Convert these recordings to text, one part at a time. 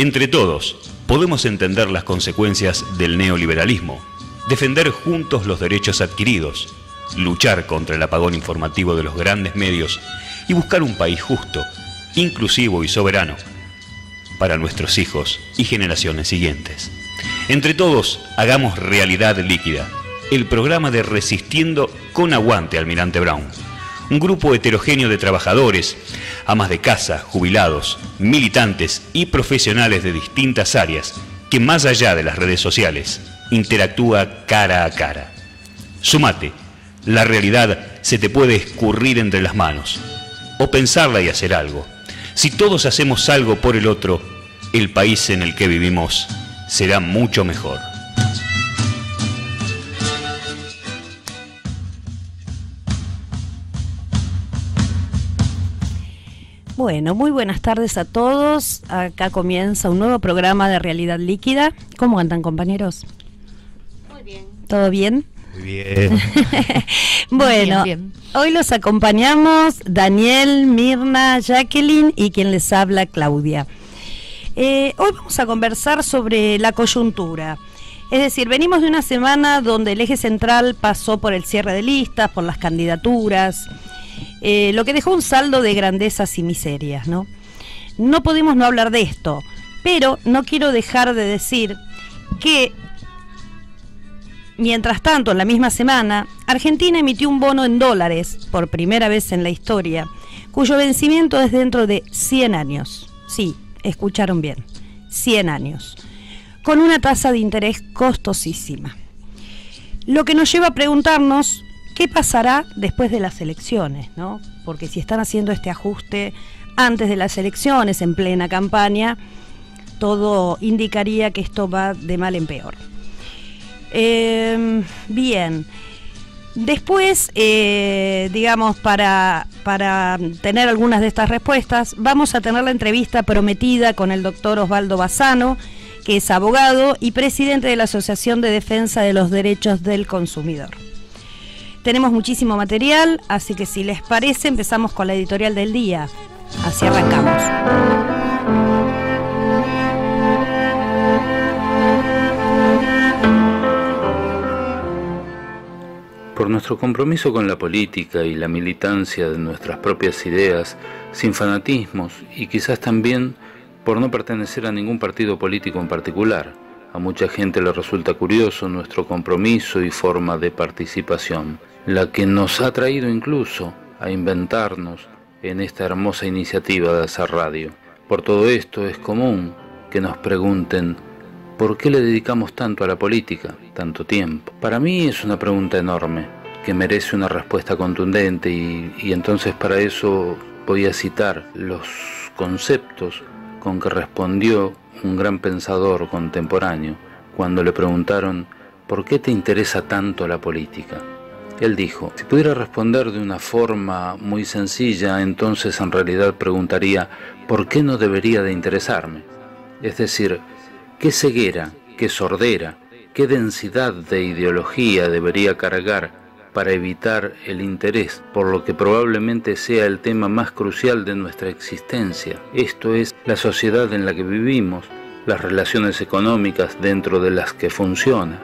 Entre todos, podemos entender las consecuencias del neoliberalismo, defender juntos los derechos adquiridos, luchar contra el apagón informativo de los grandes medios y buscar un país justo, inclusivo y soberano para nuestros hijos y generaciones siguientes. Entre todos, hagamos realidad líquida el programa de Resistiendo con Aguante Almirante Brown. Un grupo heterogéneo de trabajadores, amas de casa, jubilados, militantes y profesionales de distintas áreas que más allá de las redes sociales interactúa cara a cara. Sumate, la realidad se te puede escurrir entre las manos o pensarla y hacer algo. Si todos hacemos algo por el otro, el país en el que vivimos será mucho mejor. Bueno, muy buenas tardes a todos. Acá comienza un nuevo programa de Realidad Líquida. ¿Cómo andan, compañeros? Muy bien. ¿Todo bien? Muy bien. Bueno, bien. Hoy los acompañamos Daniel, Mirna, Jacqueline y quien les habla, Claudia. Hoy vamos a conversar sobre la coyuntura. Es decir, venimos de una semana donde el eje central pasó por el cierre de listas, por las candidaturas, lo que dejó un saldo de grandezas y miserias, ¿no? No podemos no hablar de esto, pero no quiero dejar de decir que, mientras tanto, en la misma semana, Argentina emitió un bono en dólares, por primera vez en la historia, cuyo vencimiento es dentro de 100 años. Sí, escucharon bien, 100 años, con una tasa de interés costosísima. Lo que nos lleva a preguntarnos qué pasará después de las elecciones, ¿no? Porque si están haciendo este ajuste antes de las elecciones, en plena campaña, todo indicaría que esto va de mal en peor. Bien, después, digamos, para tener algunas de estas respuestas, vamos a tener la entrevista prometida con el doctor Osvaldo Bassano, que es abogado y presidente de la Asociación de Defensa de los Derechos del Consumidor. Tenemos muchísimo material, así que si les parece, empezamos con la editorial del día. Así arrancamos. Por nuestro compromiso con la política y la militancia de nuestras propias ideas, sin fanatismos y quizás también por no pertenecer a ningún partido político en particular, a mucha gente le resulta curioso nuestro compromiso y forma de participación, la que nos ha traído incluso a inventarnos en esta hermosa iniciativa de hacer radio. Por todo esto es común que nos pregunten ¿por qué le dedicamos tanto a la política, tanto tiempo? Para mí es una pregunta enorme, que merece una respuesta contundente y entonces para eso voy a citar los conceptos con que respondió un gran pensador contemporáneo cuando le preguntaron ¿por qué te interesa tanto la política? Él dijo, si pudiera responder de una forma muy sencilla, entonces en realidad preguntaría ¿por qué no debería de interesarme? Es decir, ¿qué ceguera, qué sordera, qué densidad de ideología debería cargar para evitar el interés por lo que probablemente sea el tema más crucial de nuestra existencia? Esto es la sociedad en la que vivimos, las relaciones económicas dentro de las que funciona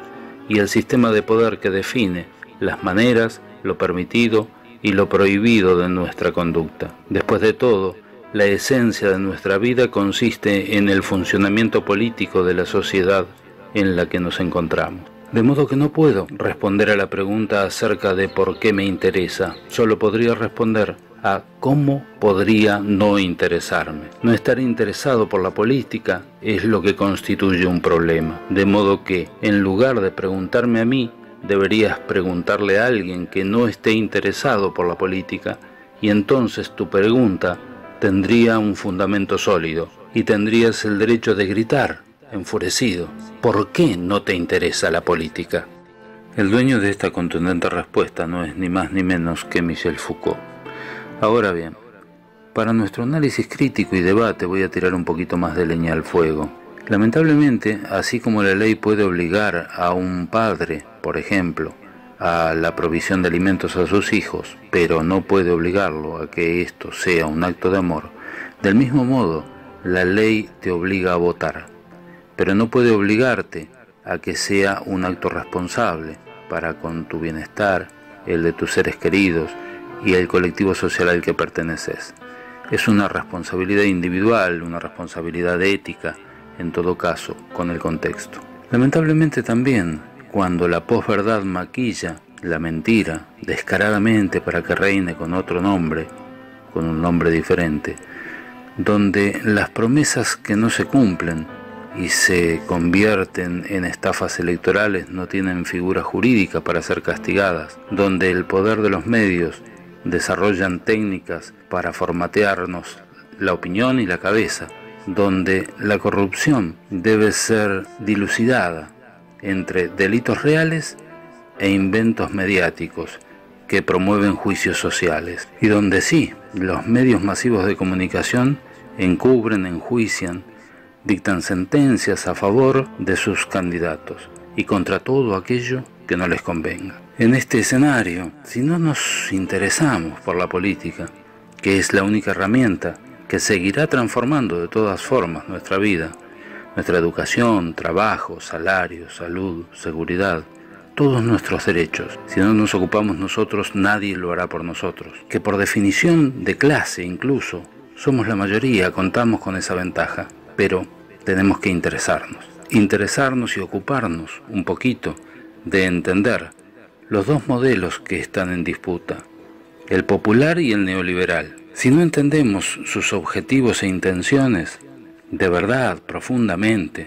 y el sistema de poder que define las maneras, lo permitido y lo prohibido de nuestra conducta. Después de todo, la esencia de nuestra vida consiste en el funcionamiento político de la sociedad en la que nos encontramos. De modo que no puedo responder a la pregunta acerca de por qué me interesa, solo podría responder a cómo podría no interesarme. No estar interesado por la política es lo que constituye un problema, de modo que, en lugar de preguntarme a mí, deberías preguntarle a alguien que no esté interesado por la política y entonces tu pregunta tendría un fundamento sólido y tendrías el derecho de gritar, enfurecido, ¿por qué no te interesa la política? El dueño de esta contundente respuesta no es ni más ni menos que Michel Foucault. Ahora bien, para nuestro análisis crítico y debate voy a tirar un poquito más de leña al fuego. Lamentablemente, así como la ley puede obligar a un padre, por ejemplo, a la provisión de alimentos a sus hijos, pero no puede obligarlo a que esto sea un acto de amor, del mismo modo, la ley te obliga a votar, pero no puede obligarte a que sea un acto responsable para con tu bienestar, el de tus seres queridos y el colectivo social al que perteneces. Es una responsabilidad individual, una responsabilidad ética, en todo caso, con el contexto. Lamentablemente también, cuando la posverdad maquilla la mentira descaradamente para que reine con otro nombre, con un nombre diferente, donde las promesas que no se cumplen y se convierten en estafas electorales no tienen figura jurídica para ser castigadas, donde el poder de los medios desarrollan técnicas para formatearnos la opinión y la cabeza, donde la corrupción debe ser dilucidada entre delitos reales e inventos mediáticos que promueven juicios sociales, y donde sí, los medios masivos de comunicación encubren, enjuician, dictan sentencias a favor de sus candidatos y contra todo aquello que no les convenga. En este escenario, si no nos interesamos por la política, que es la única herramienta que seguirá transformando de todas formas nuestra vida, nuestra educación, trabajo, salario, salud, seguridad, todos nuestros derechos. Si no nos ocupamos nosotros, nadie lo hará por nosotros. Que por definición de clase incluso, somos la mayoría, contamos con esa ventaja, pero tenemos que interesarnos y ocuparnos un poquito de entender los dos modelos que están en disputa, el popular y el neoliberal. Si no entendemos sus objetivos e intenciones, de verdad, profundamente,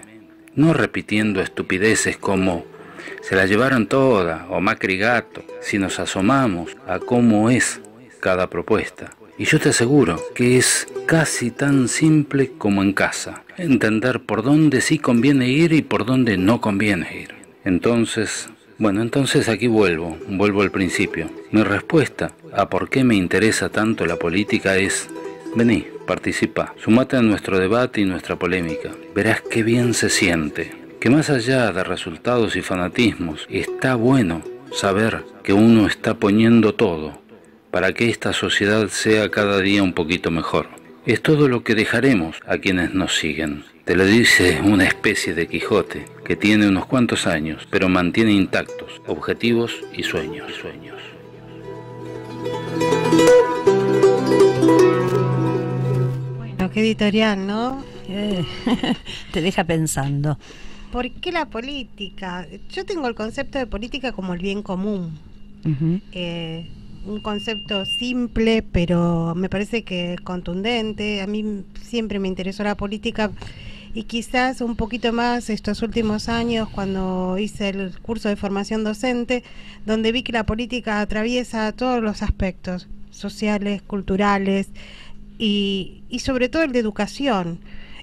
no repitiendo estupideces como se la llevaron toda o Macri gato, si nos asomamos a cómo es cada propuesta. Y yo te aseguro que es casi tan simple como en casa, entender por dónde sí conviene ir y por dónde no conviene ir. Entonces aquí vuelvo al principio. Mi respuesta a por qué me interesa tanto la política es: vení, participa, sumate a nuestro debate y nuestra polémica. Verás qué bien se siente, que más allá de resultados y fanatismos, está bueno saber que uno está poniendo todo para que esta sociedad sea cada día un poquito mejor. Es todo lo que dejaremos a quienes nos siguen. Te lo dice una especie de Quijote que tiene unos cuantos años, pero mantiene intactos objetivos y sueños. Bueno, qué editorial, ¿no? Te deja pensando. ¿Por qué la política? Yo tengo el concepto de política como el bien común. Uh-huh. Un concepto simple, pero me parece que contundente. A mí siempre me interesó la política y quizás un poquito más estos últimos años cuando hice el curso de formación docente, donde vi que la política atraviesa todos los aspectos sociales, culturales y sobre todo el de educación.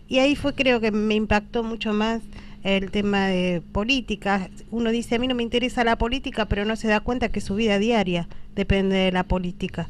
Y ahí creo que me impactó mucho más el tema de política. Uno dice, a mí no me interesa la política, pero no se da cuenta que su vida diaria depende de la política.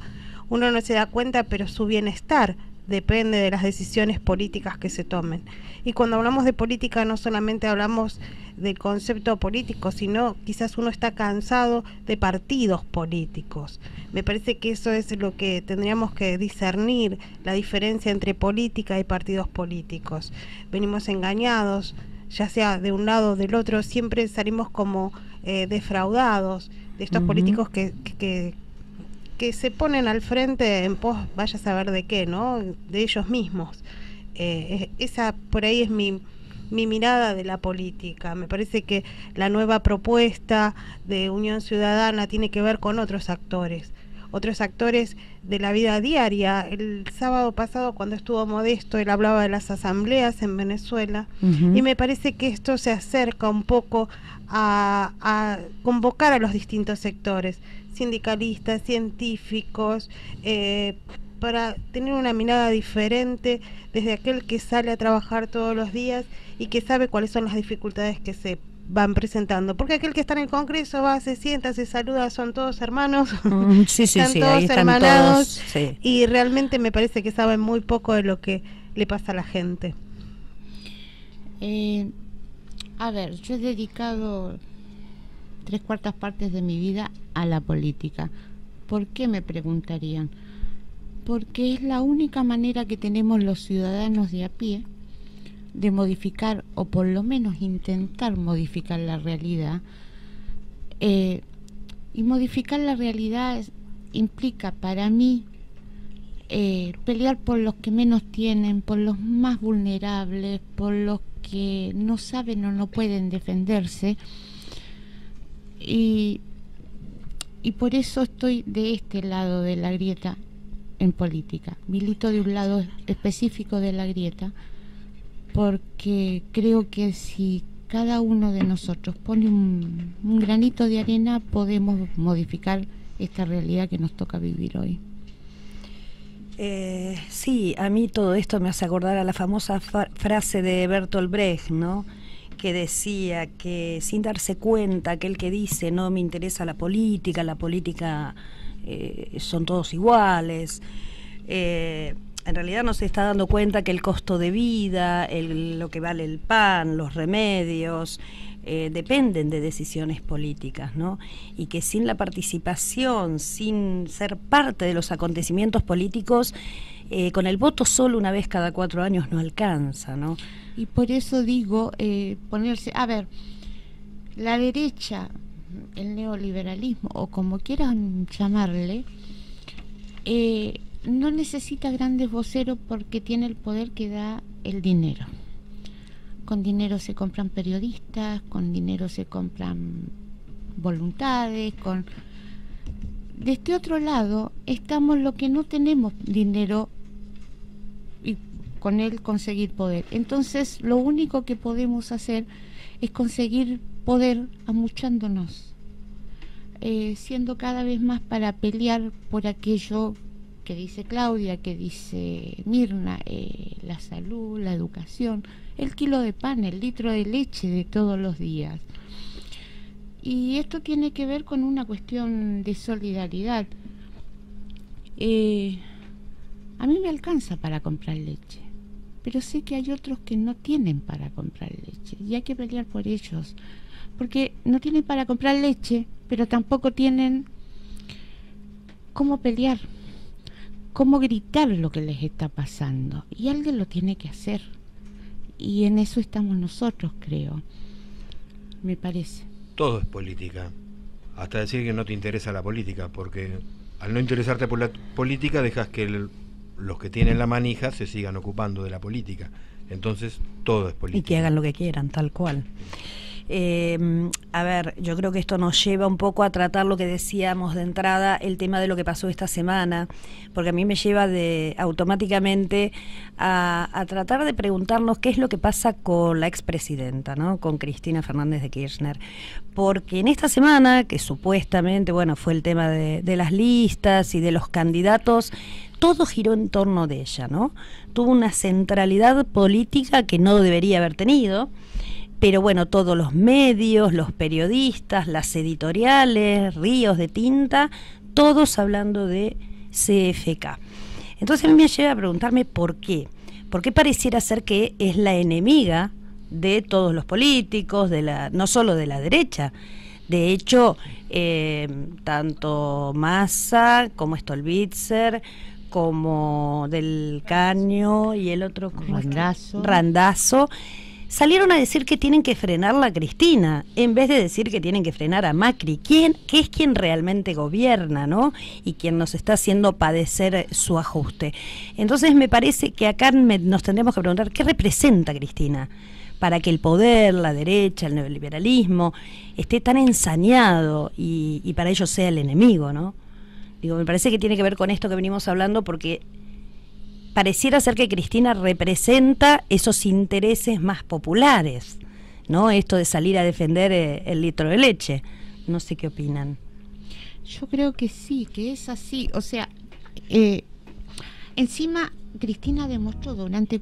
Uno no se da cuenta, pero su bienestar depende de las decisiones políticas que se tomen. Y cuando hablamos de política no solamente hablamos del concepto político, sino quizás uno está cansado de partidos políticos. Me parece que eso es lo que tendríamos que discernir, la diferencia entre política y partidos políticos. Venimos engañados, ya sea de un lado o del otro, siempre salimos como defraudados de estos políticos que se ponen al frente en pos, vaya a saber de qué, ¿no? De ellos mismos. Esa por ahí es mi mirada de la política. Me parece que la nueva propuesta de Unión Ciudadana tiene que ver con otros actores de la vida diaria. El sábado pasado, cuando estuvo Modesto, él hablaba de las asambleas en Venezuela, y me parece que esto se acerca un poco a convocar a los distintos sectores, sindicalistas, científicos, para tener una mirada diferente desde aquel que sale a trabajar todos los días y que sabe cuáles son las dificultades que se van presentando, porque aquel que está en el Congreso va, se sienta, se saluda, son todos hermanos, sí, están todos ahí están hermanados, todos, sí. Y realmente me parece que saben muy poco de lo que le pasa a la gente. A ver, yo he dedicado 3/4 partes de mi vida a la política. ¿Por qué, me preguntarían? porque es la única manera que tenemos los ciudadanos de a pie de modificar, o por lo menos intentar modificar la realidad. Y modificar la realidad implica para mí pelear por los que menos tienen, por los más vulnerables, por los que no saben o no pueden defenderse. Y por eso estoy de este lado de la grieta en política. Milito de un lado específico de la grieta, porque creo que si cada uno de nosotros pone un granito de arena, podemos modificar esta realidad que nos toca vivir hoy. Sí, a mí todo esto me hace acordar a la famosa frase de Bertolt Brecht, ¿no?, que decía que sin darse cuenta, aquel que dice no me interesa la política son todos iguales, en realidad no se está dando cuenta que el costo de vida, lo que vale el pan, los remedios, dependen de decisiones políticas, ¿no? Y que sin la participación, sin ser parte de los acontecimientos políticos, con el voto solo una vez cada 4 años no alcanza, ¿no? Y por eso digo, ponerse, a ver, la derecha, el neoliberalismo, o como quieran llamarle, no necesita grandes voceros porque tiene el poder que da el dinero. Con dinero se compran periodistas, con dinero se compran voluntades, De este otro lado estamos los que no tenemos dinero y con él conseguir poder. Entonces lo único que podemos hacer es conseguir poder amuchándonos, siendo cada vez más para pelear por aquello que dice Claudia, que dice Mirna, la salud, la educación, el kilo de pan, el litro de leche de todos los días. Y esto tiene que ver con una cuestión de solidaridad. A mí me alcanza para comprar leche, pero sé que hay otros que no tienen para comprar leche y hay que pelear por ellos, porque no tienen para comprar leche, pero tampoco tienen cómo pelear, cómo gritar lo que les está pasando, y alguien lo tiene que hacer, y en eso estamos nosotros, creo, me parece. Todo es política, hasta decir que no te interesa la política, porque al no interesarte por la política dejas que los que tienen la manija se sigan ocupando de la política. Entonces todo es política. Y que hagan lo que quieran, tal cual. A ver, yo creo que esto nos lleva un poco a tratar lo que decíamos de entrada, el tema de lo que pasó esta semana, porque a mí me lleva automáticamente a tratar de preguntarnos qué es lo que pasa con la expresidenta, ¿no?, con Cristina Fernández de Kirchner, porque en esta semana, que supuestamente, bueno, fue el tema de las listas y de los candidatos, todo giró en torno de ella, ¿no? Tuvo una centralidad política que no debería haber tenido. Pero bueno, todos los medios, los periodistas, las editoriales, ríos de tinta, todos hablando de CFK. Entonces a mí me lleva a preguntarme por qué. ¿Por qué pareciera ser que es la enemiga de todos los políticos, no solo de la derecha? De hecho, tanto Massa como Stolbizer, como Del Caño y el otro, Randazzo, salieron a decir que tienen que frenar a Cristina, en vez de decir que tienen que frenar a Macri, que es quien realmente gobierna, ¿no?, y quien nos está haciendo padecer su ajuste. Entonces me parece que acá nos tendremos que preguntar qué representa Cristina para que el poder, la derecha, el neoliberalismo esté tan ensañado y para ello sea el enemigo, ¿no? Digo, me parece que tiene que ver con esto que venimos hablando, porque pareciera ser que Cristina representa esos intereses más populares, ¿no? Esto de salir a defender el litro de leche. No sé qué opinan. Yo creo que sí, que es así. O sea, encima Cristina demostró durante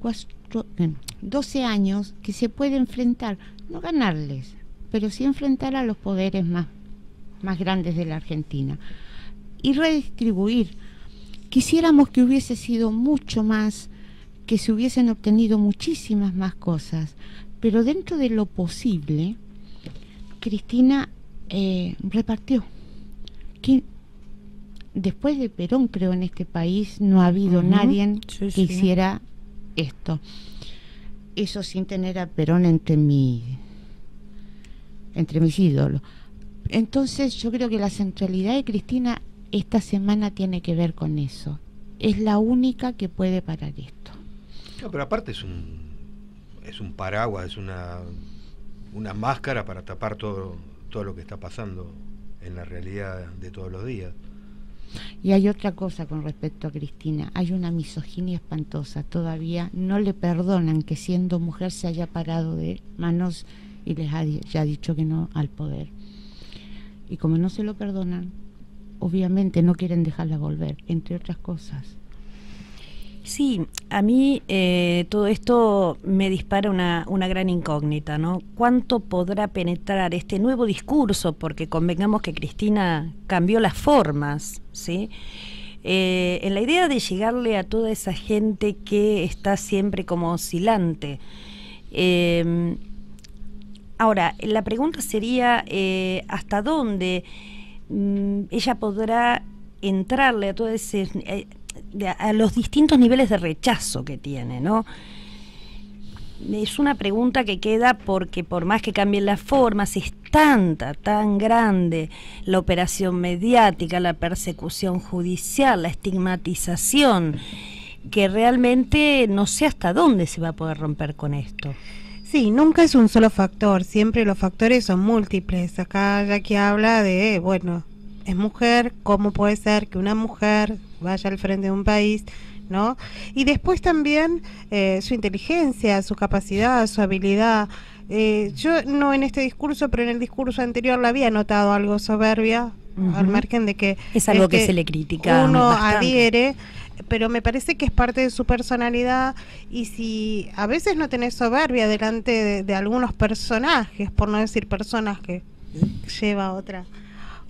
12 años que se puede enfrentar, no ganarles, pero sí enfrentar a los poderes más grandes de la Argentina y redistribuir. Quisiéramos que hubiese sido mucho más, que se hubiesen obtenido muchísimas más cosas, pero dentro de lo posible, Cristina repartió. después de Perón, creo, en este país no ha habido nadie que hiciera esto. Eso sin tener a Perón entre mis ídolos. Entonces yo creo que la centralidad de Cristina esta semana tiene que ver con eso. Es la única que puede parar esto. No, pero aparte es un paraguas, es una máscara para tapar todo lo que está pasando en la realidad de todos los días. Y hay otra cosa con respecto a Cristina, hay una misoginia espantosa, todavía no le perdonan que siendo mujer se haya parado de manos y les haya dicho que no al poder. Y como no se lo perdonan, obviamente no quieren dejarla volver, entre otras cosas. Sí, a mí todo esto me dispara una gran incógnita, ¿no? ¿Cuánto podrá penetrar este nuevo discurso? Porque convengamos que Cristina cambió las formas, ¿sí? En la idea de llegarle a toda esa gente que está siempre como oscilante. Ahora, la pregunta sería ¿hasta dónde ella podrá entrarle a todo ese... a los distintos niveles de rechazo que tiene, ¿no? Es una pregunta que queda porque por más que cambien las formas, es tan grande la operación mediática, la persecución judicial, la estigmatización, que realmente no sé hasta dónde se va a poder romper con esto. Sí, nunca es un solo factor, siempre los factores son múltiples. Acá ya que habla de, bueno, es mujer, ¿cómo puede ser que una mujer vaya al frente de un país, ¿no? Y después también su inteligencia, su capacidad, su habilidad. Yo no en este discurso, pero en el discurso anterior la había notado algo soberbia, al margen de que es algo que se le critica uno bastante. adhiere, pero me parece que es parte de su personalidad. Y si a veces no tenés soberbia delante de algunos personajes, por no decir personas que lleva otra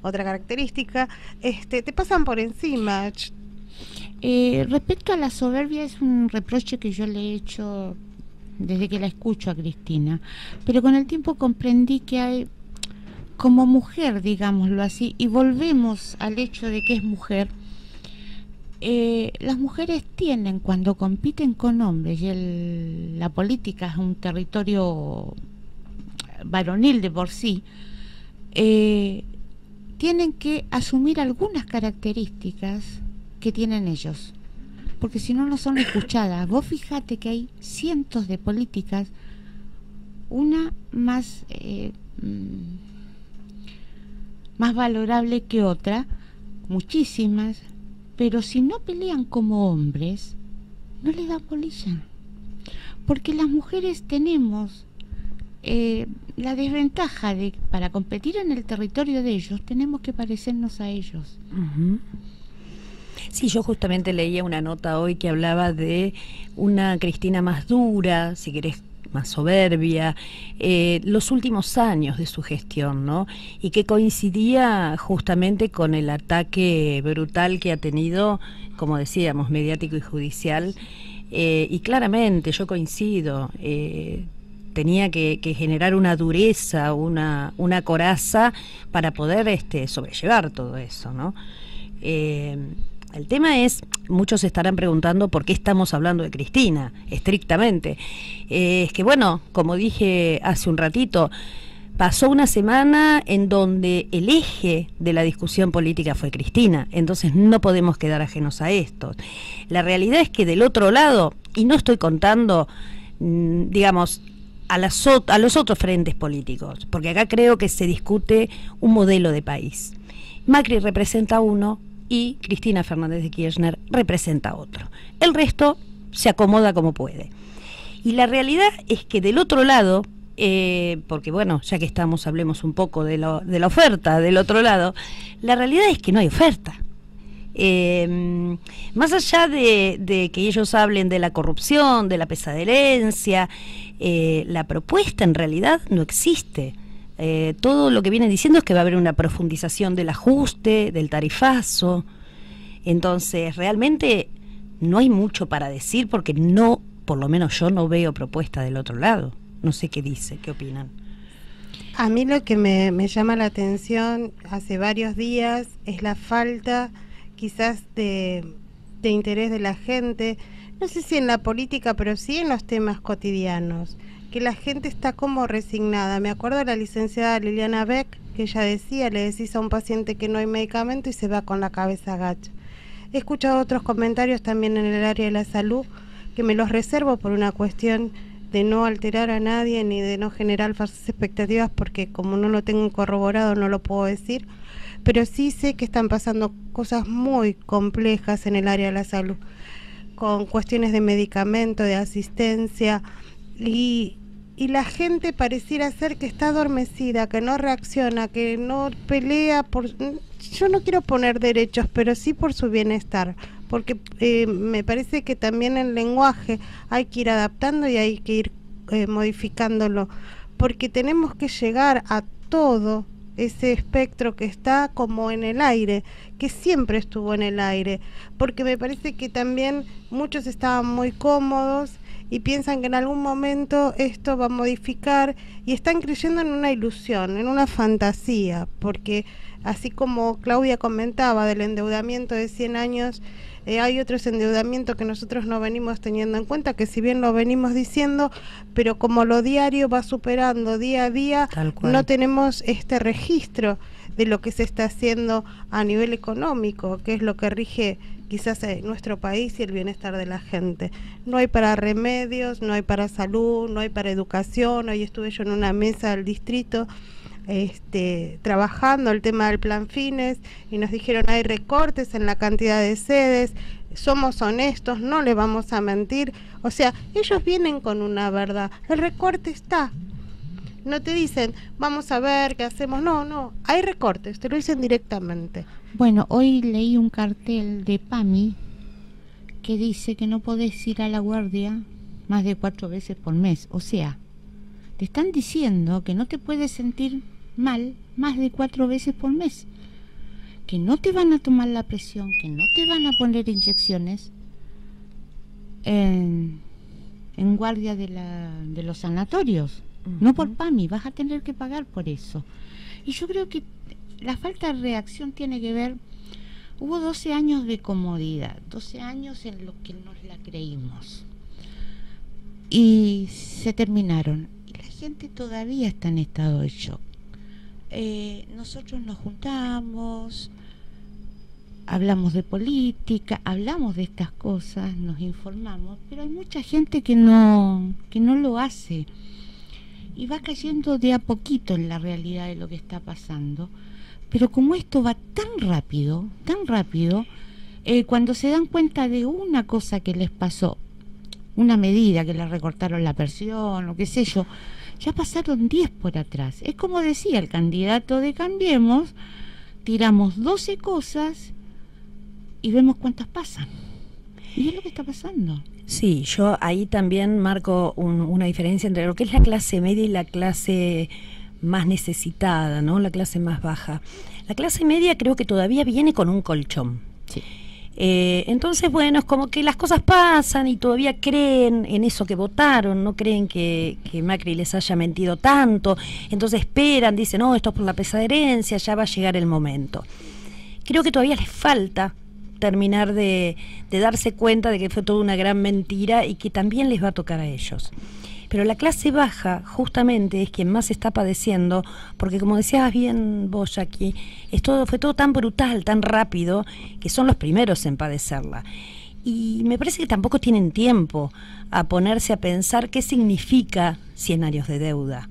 característica, te pasan por encima. Respecto a la soberbia, es un reproche que yo le he hecho desde que la escucho a Cristina, pero con el tiempo comprendí que hay, como mujer, digámoslo así, y volvemos al hecho de que es mujer, las mujeres tienen, cuando compiten con hombres, y la política es un territorio varonil de por sí, tienen que asumir algunas características que tienen ellos, porque si no, no son escuchadas. Vos fíjate que hay cientos de políticas, una más valorable que otra, muchísimas, pero si no pelean como hombres, no les da bolilla, porque las mujeres tenemos la desventaja de, para competir en el territorio de ellos, tenemos que parecernos a ellos. Sí, yo justamente leía una nota hoy que hablaba de una Cristina más dura, si querés, más soberbia, los últimos años de su gestión, ¿no? Y que coincidía justamente con el ataque brutal que ha tenido, como decíamos, mediático y judicial, y claramente yo coincido, tenía que generar una dureza, una coraza para poder sobrellevar todo eso, ¿no? El tema es, muchos se estarán preguntando por qué estamos hablando de Cristina, estrictamente. Es que bueno, como dije hace un ratito, pasó una semana en donde el eje de la discusión política fue Cristina, entonces no podemos quedar ajenos a esto. La realidad es que del otro lado, y no estoy contando, digamos, a los otros frentes políticos, porque acá creo que se discute un modelo de país. Macri representa uno y Cristina Fernández de Kirchner representa otro. El resto se acomoda como puede. Y la realidad es que del otro lado, porque bueno, ya que estamos, hablemos un poco de la oferta del otro lado, la realidad es que no hay oferta. Más allá de que ellos hablen de la corrupción, de la pesada herencia, la propuesta en realidad no existe. Todo lo que vienen diciendo es que va a haber una profundización del ajuste, del tarifazo. Entonces realmente no hay mucho para decir, porque no, por lo menos yo no veo propuesta del otro lado. No sé qué dice, qué opinan. A mí lo que me llama la atención hace varios días es la falta quizás de interés de la gente, no sé si en la política, pero sí en los temas cotidianos, que la gente está como resignada. Me acuerdo de la licenciada Liliana Beck, que ella decía, le decís a un paciente que no hay medicamento y se va con la cabeza agacha. He escuchado otros comentarios también en el área de la salud, que me los reservo por una cuestión de no alterar a nadie ni de no generar falsas expectativas, porque como no lo tengo corroborado no lo puedo decir, pero sí sé que están pasando cosas muy complejas en el área de la salud, con cuestiones de medicamento, de asistencia, y la gente pareciera ser que está adormecida, que no reacciona, que no pelea por... Yo no quiero poner derechos, pero sí por su bienestar, porque me parece que también el lenguaje hay que ir adaptando y hay que ir modificándolo, porque tenemos que llegar a todo ese espectro que está como en el aire, que siempre estuvo en el aire, porque me parece que también muchos estaban muy cómodos y piensan que en algún momento esto va a modificar y están creyendo en una ilusión, en una fantasía, porque así como Claudia comentaba del endeudamiento de 100 años, hay otros endeudamientos que nosotros no venimos teniendo en cuenta, que si bien lo venimos diciendo, pero como lo diario va superando día a día, no tenemos este registro de lo que se está haciendo a nivel económico, que es lo que rige quizás nuestro país y el bienestar de la gente. No hay para remedios, no hay para salud, no hay para educación. Hoy estuve yo en una mesa del distrito trabajando el tema del plan Fines y nos dijeron hay recortes en la cantidad de sedes, somos honestos, no le vamos a mentir. O sea, ellos vienen con una verdad, el recorte está, no te dicen vamos a ver qué hacemos, no, hay recortes, te lo dicen directamente. Bueno, hoy leí un cartel de PAMI que dice que no podés ir a la guardia más de 4 veces por mes. O sea, te están diciendo que no te puedes sentir mal más de 4 veces por mes, que no te van a tomar la presión, que no te van a poner inyecciones en guardia de los sanatorios. No por PAMI, vas a tener que pagar por eso. Y yo creo que la falta de reacción tiene que ver, hubo 12 años de comodidad, 12 años en los que nos la creímos y se terminaron y la gente todavía está en estado de shock. Nosotros nos juntamos, hablamos de política, hablamos de estas cosas, nos informamos, pero hay mucha gente que no lo hace y va cayendo de a poquito en la realidad de lo que está pasando. Pero como esto va tan rápido, cuando se dan cuenta de una cosa que les pasó, una medida que les recortaron la pensión o qué sé yo, ya pasaron 10 por atrás. Es como decía el candidato de Cambiemos, tiramos 12 cosas y vemos cuántas pasan. Y es lo que está pasando. Sí, yo ahí también marco una diferencia entre lo que es la clase media y la clase más necesitada, ¿no? La clase más baja. La clase media creo que todavía viene con un colchón. Sí. Entonces, bueno, es como que las cosas pasan y todavía creen en eso que votaron, no creen que Macri les haya mentido tanto, entonces esperan, dicen, no, esto es por la pesada herencia, ya va a llegar el momento. Creo que todavía les falta terminar de darse cuenta de que fue toda una gran mentira y que también les va a tocar a ellos. Pero la clase baja justamente es quien más está padeciendo, porque como decías bien vos, Jackie, fue todo tan brutal, tan rápido, que son los primeros en padecerla. Y me parece que tampoco tienen tiempo a ponerse a pensar qué significa 100 años de deuda,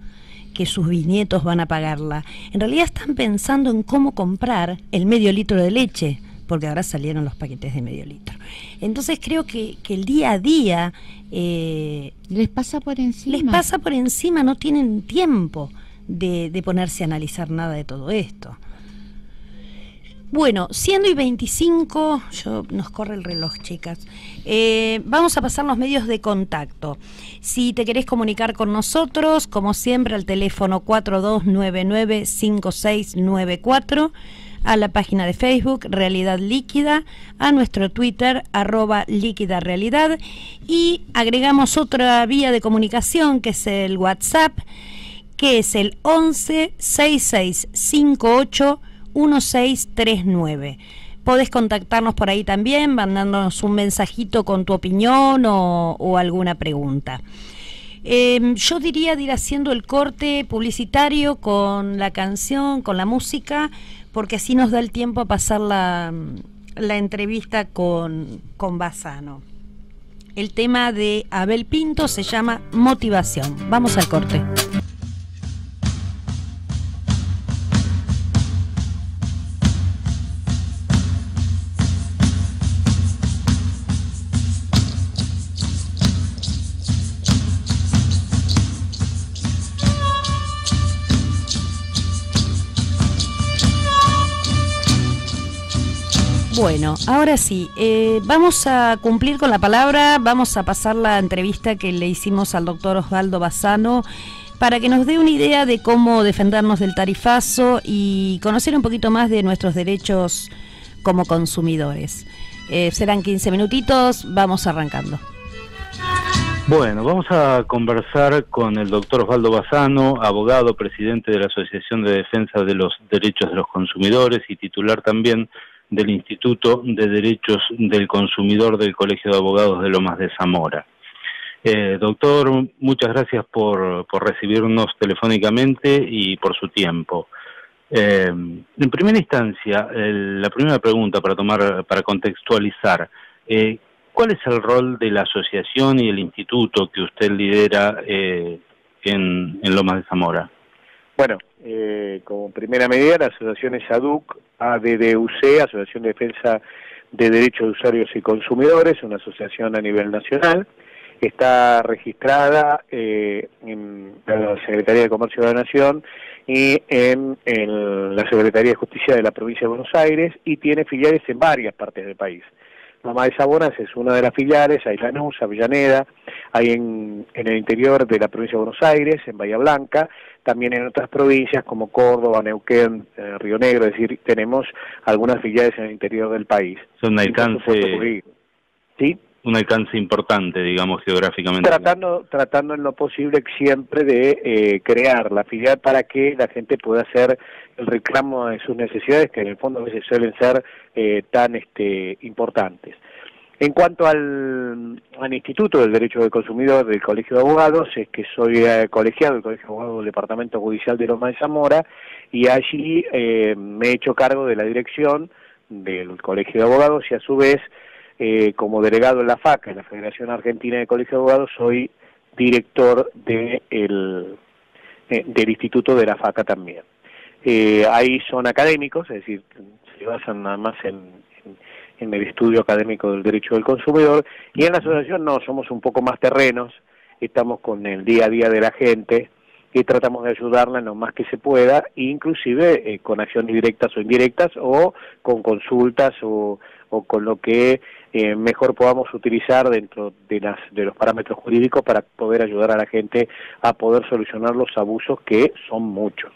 que sus bisnietos van a pagarla. En realidad están pensando en cómo comprar el medio litro de leche, porque ahora salieron los paquetes de medio litro. Entonces creo que el día a día les pasa por encima. Les pasa por encima, no tienen tiempo de ponerse a analizar nada de todo esto. Bueno, 1:25, nos corre el reloj, chicas. Vamos a pasar los medios de contacto. Si te querés comunicar con nosotros, como siempre, al teléfono 4299-5694, a la página de Facebook Realidad Líquida, a nuestro Twitter @líquidarealidad, y agregamos otra vía de comunicación que es el WhatsApp, que es el 11 6658 1639. podés contactarnos por ahí también, mandándonos un mensajito con tu opinión o alguna pregunta. Yo diría de ir haciendo el corte publicitario con la canción, con la música, porque así nos da el tiempo a pasar la entrevista con Bassano. El tema de Abel Pinto se llama Motivación. Vamos al corte. Bueno, ahora sí, vamos a cumplir con la palabra, vamos a pasar la entrevista que le hicimos al doctor Osvaldo Bassano para que nos dé una idea de cómo defendernos del tarifazo y conocer un poquito más de nuestros derechos como consumidores. Serán 15 minutitos, vamos arrancando. Bueno, vamos a conversar con el doctor Osvaldo Bassano, abogado, presidente de la Asociación de Defensa de los Derechos de los Consumidores y titular también del Instituto de Derechos del Consumidor del Colegio de Abogados de Lomas de Zamora. Doctor, muchas gracias por recibirnos telefónicamente y por su tiempo. En primera instancia, la primera pregunta para contextualizar, ¿cuál es el rol de la asociación y el instituto que usted lidera en Lomas de Zamora? Bueno, como primera medida, la asociación es ADDUC, Asociación de Defensa de Derechos de Usuarios y Consumidores, una asociación a nivel nacional. Está registrada en la Secretaría de Comercio de la Nación y en la Secretaría de Justicia de la Provincia de Buenos Aires y tiene filiales en varias partes del país. Lomas de Zamora es una de las filiales, hay Lanús, Avellaneda, hay en el interior de la Provincia de Buenos Aires, en Bahía Blanca, también en otras provincias como Córdoba, Neuquén, Río Negro, es decir, tenemos algunas filiales en el interior del país. Son un alcance, ¿sí? Un alcance importante, digamos, geográficamente. Tratando en lo posible siempre de crear la filial para que la gente pueda hacer el reclamo de sus necesidades, que en el fondo a veces suelen ser tan importantes. En cuanto al Instituto del Derecho del Consumidor del Colegio de Abogados, es que soy colegiado del Colegio de Abogados del Departamento Judicial de Lomas de Zamora y allí me he hecho cargo de la dirección del Colegio de Abogados y a su vez como delegado en la FACA, en la Federación Argentina de Colegio de Abogados, soy director del Instituto de la FACA también. Ahí son académicos, es decir, se basan nada más en el estudio académico del derecho del consumidor, y en la asociación no, somos un poco más terrenos, estamos con el día a día de la gente y tratamos de ayudarla en lo más que se pueda, inclusive con acciones directas o indirectas, o con consultas o con lo que mejor podamos utilizar dentro de los parámetros jurídicos para poder ayudar a la gente a poder solucionar los abusos, que son muchos.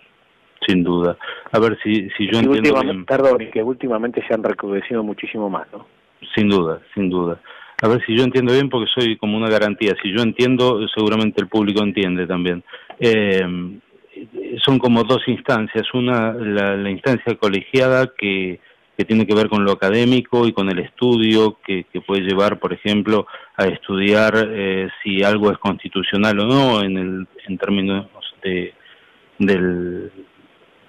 Sin duda. A ver si yo entiendo bien. Perdón, y que últimamente se han recrudecido muchísimo más, ¿no? Sin duda, sin duda. A ver si yo entiendo bien, porque soy como una garantía. Si yo entiendo, seguramente el público entiende también. Son como dos instancias. Una, la instancia colegiada que tiene que ver con lo académico y con el estudio, que puede llevar, por ejemplo, a estudiar si algo es constitucional o no en términos de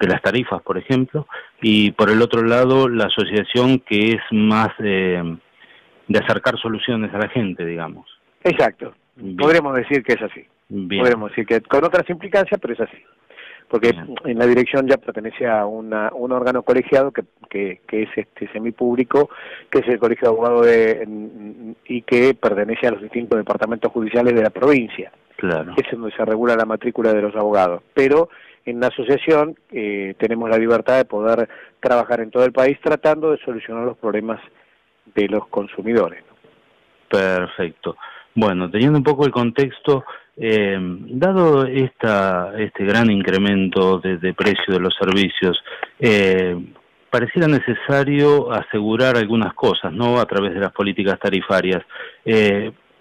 las tarifas, por ejemplo, y por el otro lado la asociación, que es más de acercar soluciones a la gente, digamos. Exacto. Bien. Podremos decir que es así. Bien. Podremos decir que con otras implicancias, pero es así. Porque bien, en la dirección ya pertenece a un órgano colegiado que es semipúblico, que es el Colegio de Abogados y que pertenece a los distintos departamentos judiciales de la provincia. Claro. Es donde se regula la matrícula de los abogados. Pero en la asociación tenemos la libertad de poder trabajar en todo el país tratando de solucionar los problemas de los consumidores, ¿no? Perfecto. Bueno, teniendo un poco el contexto, dado este gran incremento de precio de los servicios, pareciera necesario asegurar algunas cosas, ¿no?, a través de las políticas tarifarias.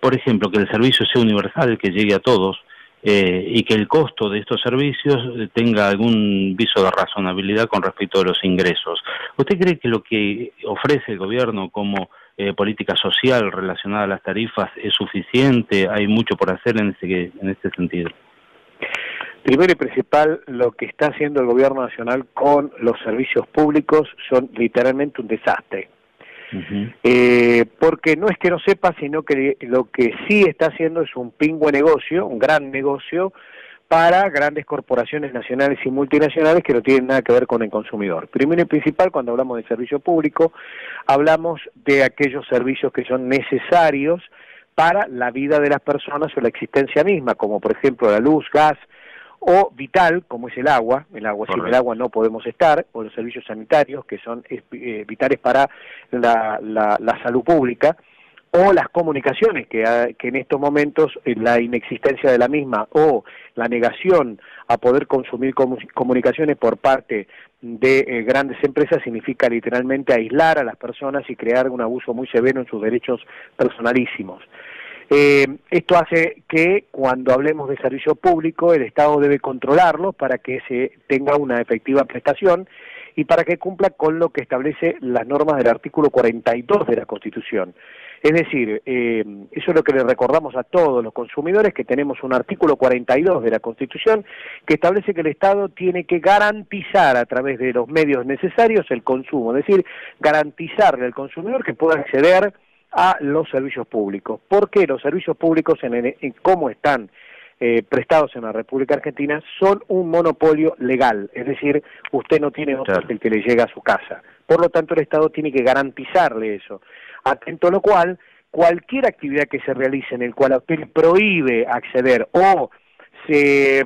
Por ejemplo, que el servicio sea universal, que llegue a todos, y que el costo de estos servicios tenga algún viso de razonabilidad con respecto a los ingresos. ¿Usted cree que lo que ofrece el gobierno como política social relacionada a las tarifas es suficiente? ¿Hay mucho por hacer en este sentido? Primero y principal, lo que está haciendo el gobierno nacional con los servicios públicos son literalmente un desastre. Porque no es que no sepa, sino que lo que sí está haciendo es un pingüe negocio, un gran negocio, para grandes corporaciones nacionales y multinacionales que no tienen nada que ver con el consumidor. Primero y principal, cuando hablamos de servicio público, hablamos de aquellos servicios que son necesarios para la vida de las personas o la existencia misma, como por ejemplo la luz, gas, o vital, como es el agua, sin el agua no podemos estar, o los servicios sanitarios, que son vitales para la salud pública, o las comunicaciones, que en estos momentos la inexistencia de la misma o la negación a poder consumir comunicaciones por parte de grandes empresas significa literalmente aislar a las personas y crear un abuso muy severo en sus derechos personalísimos. Esto hace que cuando hablemos de servicio público el Estado debe controlarlo para que se tenga una efectiva prestación y para que cumpla con lo que establece las normas del artículo 42 de la Constitución. Es decir, eso es lo que le recordamos a todos los consumidores, que tenemos un artículo 42 de la Constitución que establece que el Estado tiene que garantizar a través de los medios necesarios el consumo, es decir, garantizarle al consumidor que pueda acceder a los servicios públicos. Porque los servicios públicos, en cómo están prestados en la República Argentina, son un monopolio legal, es decir, usted no tiene otro que el que le llega a su casa. Por lo tanto, el Estado tiene que garantizarle eso. Atento a lo cual, cualquier actividad que se realice en el cual a usted prohíbe acceder o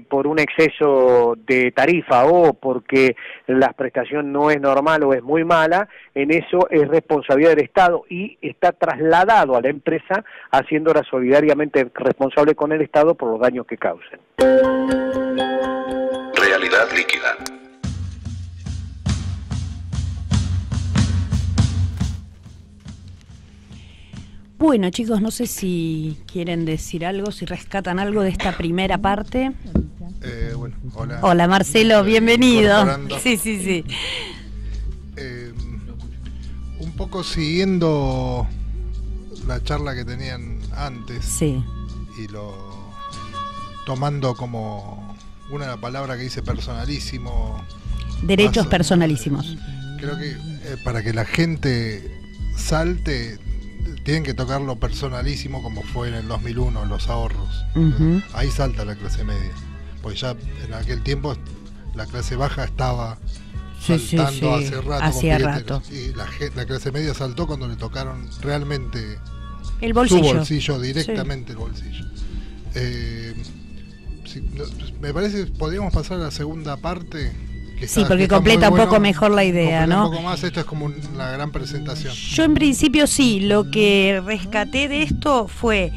por un exceso de tarifa o porque la prestación no es normal o es muy mala, en eso es responsabilidad del Estado y está trasladado a la empresa, haciéndola solidariamente responsable con el Estado por los daños que causen. Realidad líquida. Bueno, chicos, no sé si quieren decir algo, si rescatan algo de esta primera parte. Bueno, hola. Hola, Marcelo, bienvenido. Sí. Un poco siguiendo la charla que tenían antes. Sí. Y tomando como una palabra que dice personalísimo. Derechos personalísimos. Creo que para que la gente salte, tienen que tocar lo personalísimo, como fue en el 2001, los ahorros. Ahí salta la clase media. Pues ya en aquel tiempo la clase baja estaba saltando hace rato. Hacía rato. Y la clase media saltó cuando le tocaron realmente el bolsillo. Su bolsillo, directamente el bolsillo. Me parece que podríamos pasar a la segunda parte. Sí, porque completa un poco mejor la idea, ¿no? Un poco más, esto es como una gran presentación. Yo en principio sí, lo que rescaté de esto fue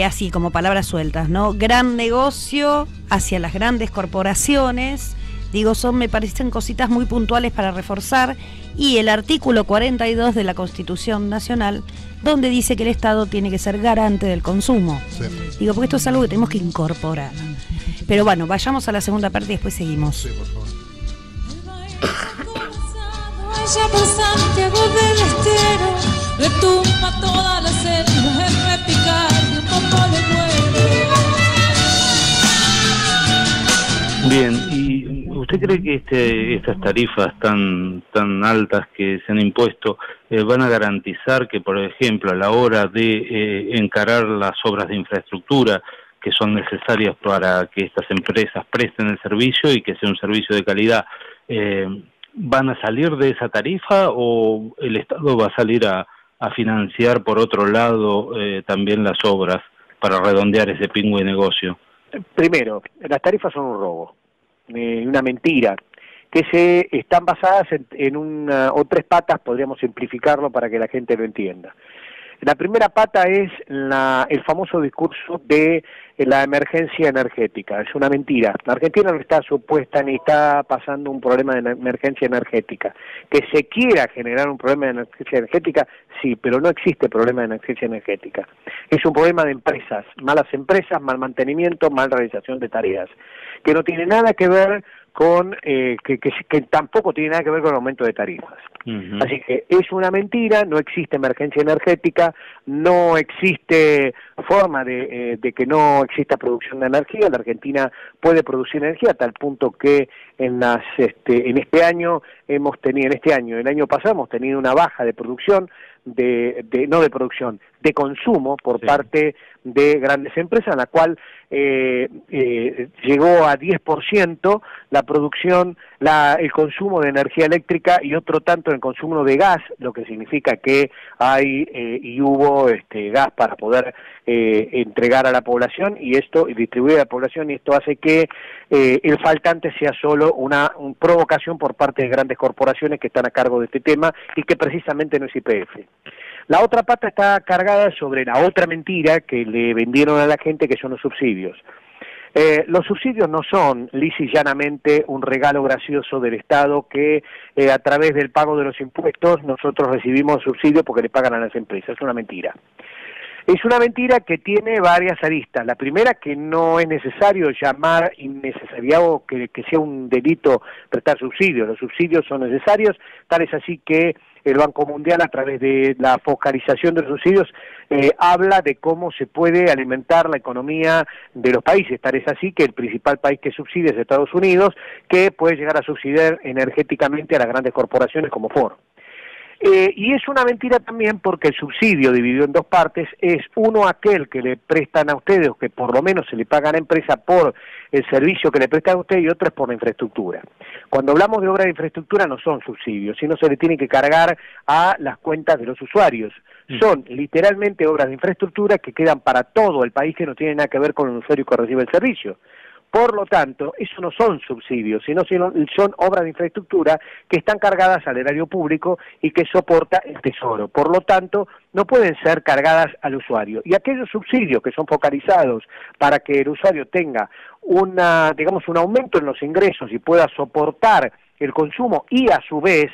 así como palabras sueltas, ¿no? Gran negocio hacia las grandes corporaciones, digo, me parecen cositas muy puntuales para reforzar, y el artículo 42 de la Constitución Nacional, donde dice que el Estado tiene que ser garante del consumo. Sí. Digo, porque esto es algo que tenemos que incorporar. Pero bueno, vayamos a la segunda parte y después seguimos. Sí, por favor. Allá por Santiago del Estero retumba toda la selva el repicar de un poco de Bien, ¿y usted cree que estas tarifas tan altas que se han impuesto van a garantizar que, por ejemplo, a la hora de encarar las obras de infraestructura que son necesarias para que estas empresas presten el servicio y que sea un servicio de calidad, van a salir de esa tarifa, o el Estado va a salir a financiar por otro lado también las obras para redondear ese pingüe negocio? Primero, las tarifas son un robo, una mentira, que están basadas en una o tres patas, podríamos simplificarlo para que la gente lo entienda. La primera pata es el famoso discurso de la emergencia energética. Es una mentira. La Argentina no está supuesta ni está pasando un problema de emergencia energética. Que se quiera generar un problema de emergencia energética, sí, pero no existe problema de emergencia energética. Es un problema de empresas, malas empresas, mal mantenimiento, mal realización de tareas, que no tiene nada que ver con que tampoco tiene nada que ver con el aumento de tarifas. Así que es una mentira, no existe emergencia energética, no existe forma de que no exista producción de energía. La Argentina puede producir energía a tal punto que el año pasado hemos tenido una baja de producción, de consumo por parte de grandes empresas, en la cual llegó a 10% la producción, el consumo de energía eléctrica y otro tanto en el consumo de gas, lo que significa que hay y hubo gas para poder entregar a la población y distribuir a la población, y esto hace que el faltante sea solo una provocación por parte de grandes corporaciones que están a cargo de este tema y que precisamente no es YPF. La otra pata está cargada sobre la otra mentira que le vendieron a la gente, que son los subsidios. Los subsidios no son lisa y llanamente un regalo gracioso del Estado que a través del pago de los impuestos nosotros recibimos subsidios porque le pagan a las empresas. Es una mentira. Es una mentira que tiene varias aristas. La primera, que no es necesario llamar innecesariado que sea un delito prestar subsidios. Los subsidios son necesarios, tal es así que el Banco Mundial, a través de la focalización de los subsidios, habla de cómo se puede alimentar la economía de los países. Tal es así que el principal país que subsidia es Estados Unidos, que puede llegar a subsidiar energéticamente a las grandes corporaciones como Ford. Y es una mentira también porque el subsidio, dividido en dos partes, es uno aquel que le prestan a ustedes, o que por lo menos se le paga a la empresa por el servicio que le prestan a ustedes, y otro es por la infraestructura. Cuando hablamos de obra de infraestructura no son subsidios, sino se le tiene que cargar a las cuentas de los usuarios. Son literalmente obras de infraestructura que quedan para todo el país, que no tienen nada que ver con el usuario que recibe el servicio. Por lo tanto, eso no son subsidios, sino son obras de infraestructura que están cargadas al erario público y que soporta el Tesoro. Por lo tanto, no pueden ser cargadas al usuario. Y aquellos subsidios que son focalizados para que el usuario tenga un aumento en los ingresos y pueda soportar el consumo y a su vez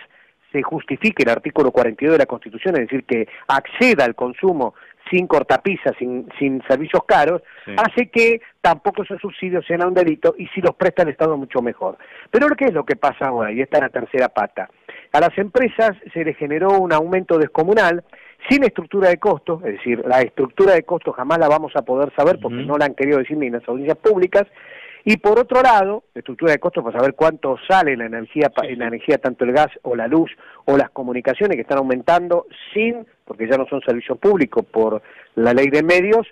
se justifique el artículo 42 de la Constitución, es decir, que acceda al consumo sin cortapisas, sin servicios caros, hace que tampoco esos subsidios sean un delito, y si los presta el Estado mucho mejor. Pero ¿qué es lo que pasa ahora? Y esta es la tercera pata. A las empresas se les generó un aumento descomunal sin estructura de costos, es decir, la estructura de costos jamás la vamos a poder saber porque no la han querido decir ni en las audiencias públicas. Y por otro lado, la estructura de costos para saber cuánto sale la energía, tanto el gas o la luz o las comunicaciones, que están aumentando porque ya no son servicios públicos por la ley de medios,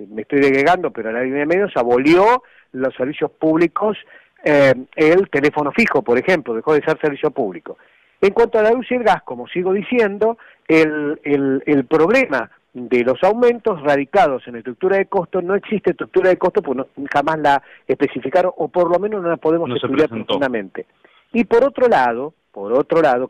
me estoy desgregando, pero la ley de medios abolió los servicios públicos, el teléfono fijo, por ejemplo, dejó de ser servicio público. En cuanto a la luz y el gas, como sigo diciendo, el problema de los aumentos radicados en la estructura de costos, no existe estructura de costos, pues jamás la especificaron, o por lo menos no la podemos estudiar profundamente. Y por otro lado,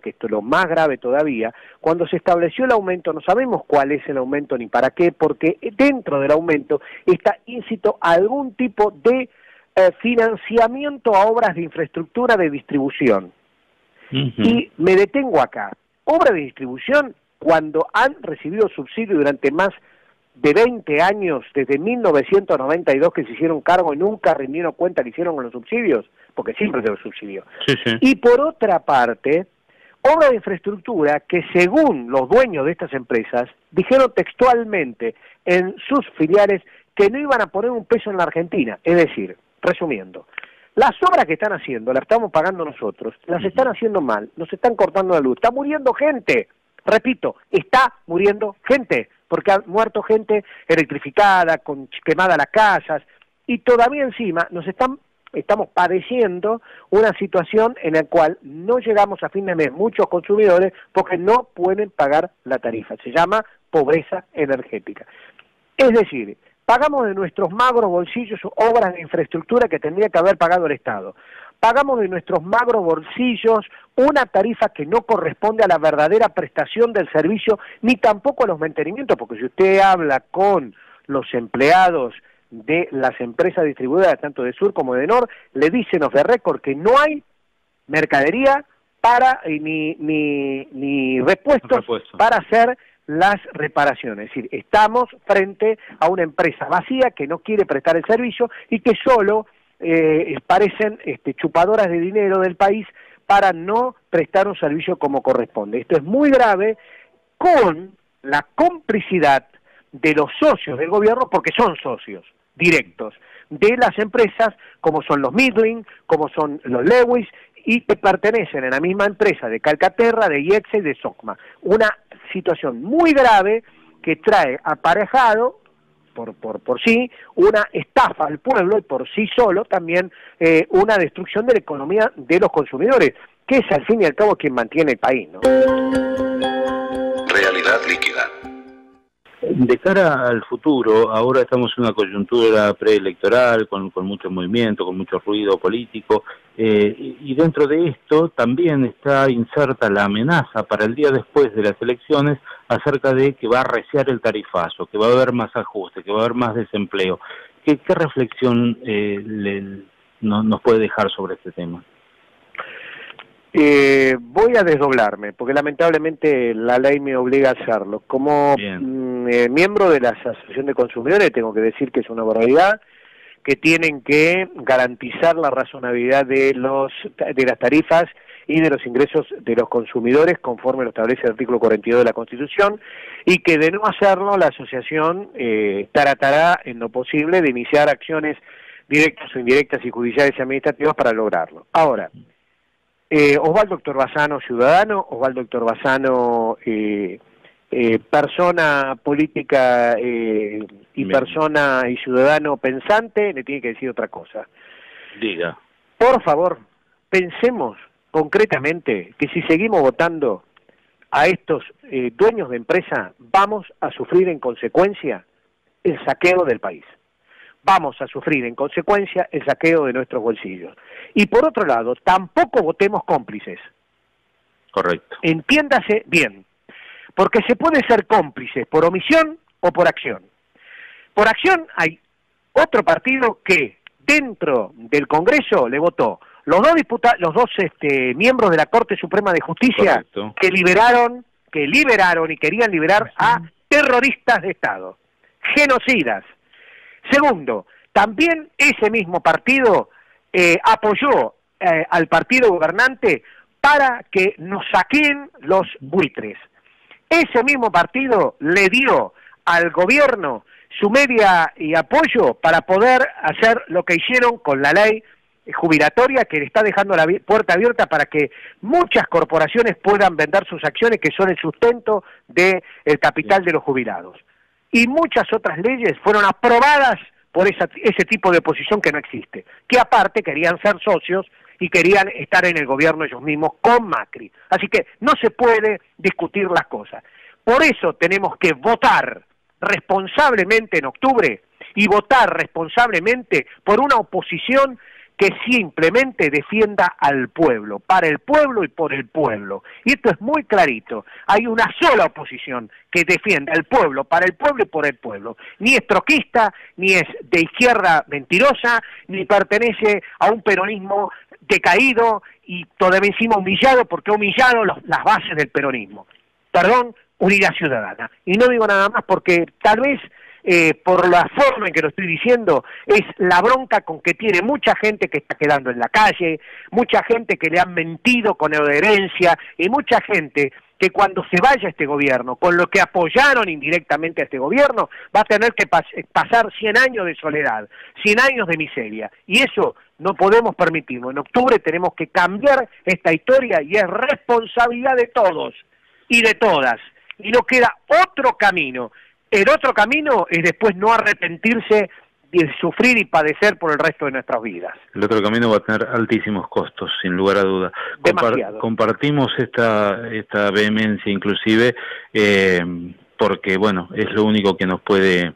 que esto es lo más grave todavía, cuando se estableció el aumento, no sabemos cuál es el aumento ni para qué, porque dentro del aumento está íncito algún tipo de financiamiento a obras de infraestructura de distribución. Y me detengo acá. Obra de distribución, cuando han recibido subsidio durante más de 20 años, desde 1992 que se hicieron cargo y nunca rindieron cuenta que hicieron con los subsidios, porque siempre se los subsidió. Y por otra parte, obra de infraestructura que, según los dueños de estas empresas, dijeron textualmente en sus filiales que no iban a poner un peso en la Argentina. Es decir, resumiendo, las obras que están haciendo, las estamos pagando nosotros, las están haciendo mal, nos están cortando la luz, está muriendo gente. Repito, está muriendo gente, porque ha muerto gente electrificada, quemada las casas, y todavía encima estamos padeciendo una situación en la cual no llegamos a fin de mes muchos consumidores porque no pueden pagar la tarifa. Se llama pobreza energética. Es decir, pagamos de nuestros magros bolsillos obras de infraestructura que tendría que haber pagado el Estado. pagamos de nuestros magros bolsillos una tarifa que no corresponde a la verdadera prestación del servicio, ni tampoco a los mantenimientos, porque si usted habla con los empleados de las empresas distribuidoras, tanto de Sur como de Nor, le dicen off the record que no hay mercadería para ni repuestos para hacer las reparaciones. Es decir, estamos frente a una empresa vacía que no quiere prestar el servicio y que solo parecen chupadoras de dinero del país para no prestar un servicio como corresponde. Esto es muy grave, con la complicidad de los socios del gobierno, porque son socios directos de las empresas, como son los Midling, como son los Lewis, y que pertenecen a la misma empresa de Calcaterra, de IEXA y de SOCMA. Una situación muy grave que trae aparejado, por sí, una estafa al pueblo y por sí solo también una destrucción de la economía de los consumidores, que es al fin y al cabo quien mantiene el país, ¿no? Realidad líquida. De cara al futuro, ahora estamos en una coyuntura preelectoral con mucho movimiento, con mucho ruido político, y dentro de esto también está inserta la amenaza para el día después de las elecciones acerca de que va a arreciar el tarifazo, que va a haber más ajuste, que va a haber más desempleo. ¿Qué reflexión nos puede dejar sobre este tema? Voy a desdoblarme, porque lamentablemente la ley me obliga a hacerlo. Como miembro de la Asociación de Consumidores tengo que decir que es una barbaridad, que tienen que garantizar la razonabilidad de las tarifas y de los ingresos de los consumidores conforme lo establece el artículo 42 de la Constitución, y que de no hacerlo la asociación tratará en lo posible de iniciar acciones directas o indirectas y judiciales y administrativas para lograrlo. Ahora, Osvaldo Héctor Bassano, ciudadano, Osvaldo Héctor Bassano, persona política y persona y ciudadano pensante, le tiene que decir otra cosa. Diga. Por favor, pensemos concretamente que si seguimos votando a estos dueños de empresa, vamos a sufrir en consecuencia el saqueo del país. Vamos a sufrir en consecuencia el saqueo de nuestros bolsillos. Y por otro lado, tampoco votemos cómplices. Correcto. Entiéndase bien, porque se puede ser cómplices por omisión o por acción. Por acción hay otro partido que dentro del Congreso le votó los dos miembros de la Corte Suprema de Justicia. Correcto. que liberaron y querían liberar a terroristas de Estado, genocidas. Segundo, también ese mismo partido apoyó al partido gobernante para que nos saquen los buitres. Ese mismo partido le dio al gobierno su media y apoyo para poder hacer lo que hicieron con la ley jubilatoria, que le está dejando la puerta abierta para que muchas corporaciones puedan vender sus acciones, que son el sustento del capital de los jubilados. Y muchas otras leyes fueron aprobadas por ese tipo de oposición que no existe, que aparte querían ser socios y querían estar en el gobierno ellos mismos con Macri. Así que no se puede discutir las cosas. Por eso tenemos que votar responsablemente en octubre y votar responsablemente por una oposición que simplemente defienda al pueblo, para el pueblo y por el pueblo. Y esto es muy clarito. Hay una sola oposición que defiende al pueblo, para el pueblo y por el pueblo. Ni es troquista, ni es de izquierda mentirosa, ni pertenece a un peronismo decaído y todavía encima humillado, porque ha humillado las bases del peronismo. Perdón, Unidad Ciudadana. Y no digo nada más porque tal vez por la forma en que lo estoy diciendo, es la bronca con que tiene mucha gente que está quedando en la calle, mucha gente que le han mentido con herencia, y mucha gente que cuando se vaya este gobierno, con lo que apoyaron indirectamente a este gobierno, va a tener que pasar 100 años de soledad, 100 años de miseria, y eso no podemos permitirlo. En octubre tenemos que cambiar esta historia y es responsabilidad de todos y de todas, y no queda otro camino. El otro camino es después no arrepentirse de sufrir y padecer por el resto de nuestras vidas. El otro camino va a tener altísimos costos, sin lugar a duda. Compartimos esta vehemencia inclusive, porque bueno, es lo único que nos puede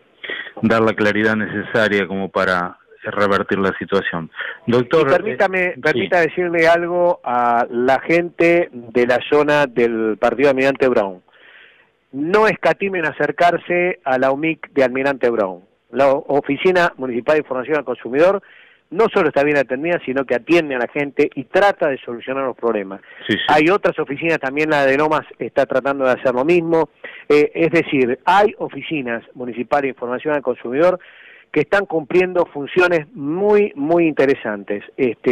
dar la claridad necesaria como para revertir la situación. Doctor, permítame sí. decirle algo a la gente de la zona del partido de Almirante Brown. No escatimen acercarse a la UMIC de Almirante Brown. La Oficina Municipal de Información al Consumidor no solo está bien atendida, sino que atiende a la gente y trata de solucionar los problemas. Sí, sí. Hay otras oficinas, también la de Lomas está tratando de hacer lo mismo. Es decir, hay oficinas municipales de información al consumidor que están cumpliendo funciones muy, muy interesantes.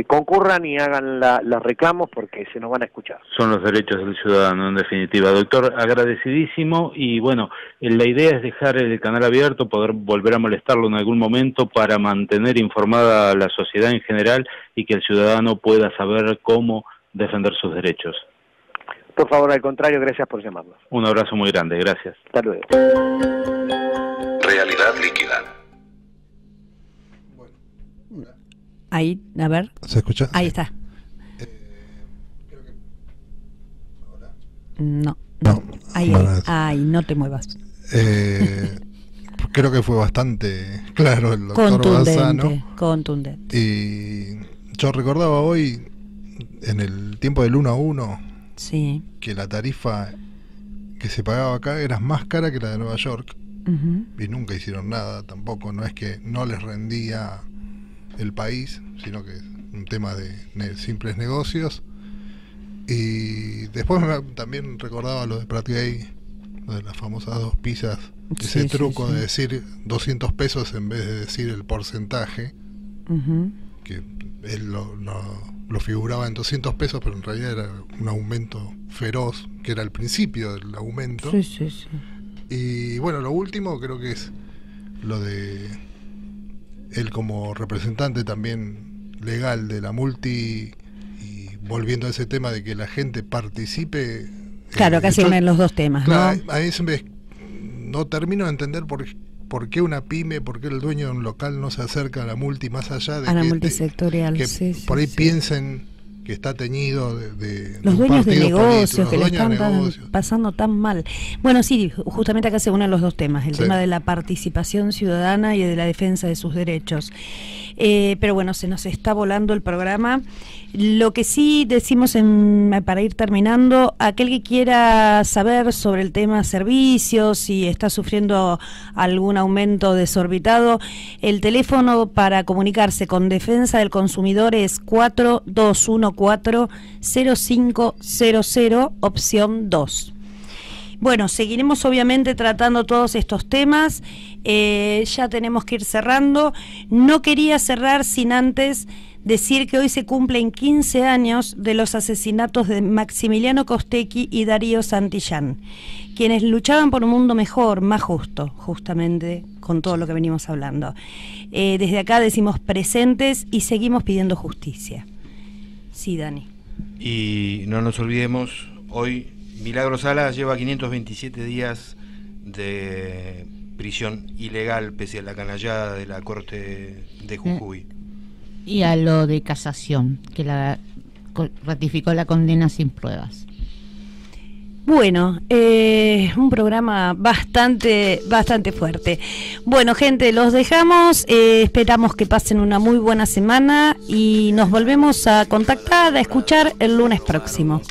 Concurran y hagan los reclamos porque se nos van a escuchar. Son los derechos del ciudadano, en definitiva. Doctor, agradecidísimo, y bueno, la idea es dejar el canal abierto, poder volver a molestarlo en algún momento para mantener informada a la sociedad en general y que el ciudadano pueda saber cómo defender sus derechos. Por favor, al contrario, gracias por llamarnos. Un abrazo muy grande, gracias. Hasta luego. Realidad líquida. Ahí, a ver. ¿Se escucha? Ahí está. Creo que... ¿Ahora? No. Ahí, bueno, ahí, no te muevas. Creo que fue bastante claro el doctor Bazzano. Contundente. Y yo recordaba hoy, en el tiempo del 1 a 1, sí, que la tarifa que se pagaba acá era más cara que la de Nueva York. Y nunca hicieron nada tampoco. No es que no les rendía el país, sino que es un tema de simples negocios. Y después también recordaba lo de Prat Gay, lo de las famosas 2 pizzas, ese truco de decir 200 pesos en vez de decir el porcentaje, que él lo figuraba en 200 pesos, pero en realidad era un aumento feroz, que era el principio del aumento. Y bueno, lo último creo que es lo de él como representante también legal de la multi, y volviendo a ese tema de que la gente participe. Claro, casi en los dos temas, claro, ¿no? A mí no termino de entender por qué una pyme, por qué el dueño de un local no se acerca a la multi, más allá de a la multisectorial, que por ahí piensen que está teñido los dueños de negocios que le están pasando tan mal. Bueno, sí, justamente acá se unen los dos temas, el tema de la participación ciudadana y de la defensa de sus derechos. Pero bueno, se nos está volando el programa. Lo que sí decimos para ir terminando, aquel que quiera saber sobre el tema servicios, si está sufriendo algún aumento desorbitado, el teléfono para comunicarse con Defensa del Consumidor es 4214-0500, opción 2. Bueno, seguiremos obviamente tratando todos estos temas. Ya tenemos que ir cerrando. No quería cerrar sin antes decir que hoy se cumplen 15 años de los asesinatos de Maximiliano Costecchi y Darío Santillán, quienes luchaban por un mundo mejor, más justo, justamente con todo lo que venimos hablando. Desde acá decimos presentes y seguimos pidiendo justicia. Sí, Dani. Y no nos olvidemos, hoy Milagro Sala lleva 527 días de prisión ilegal pese a la canallada de la Corte de Jujuy. Y a lo de casación, que ratificó la condena sin pruebas. Bueno, un programa bastante fuerte. Bueno, gente, los dejamos. Esperamos que pasen una muy buena semana y nos volvemos a contactar, a escuchar el lunes próximo.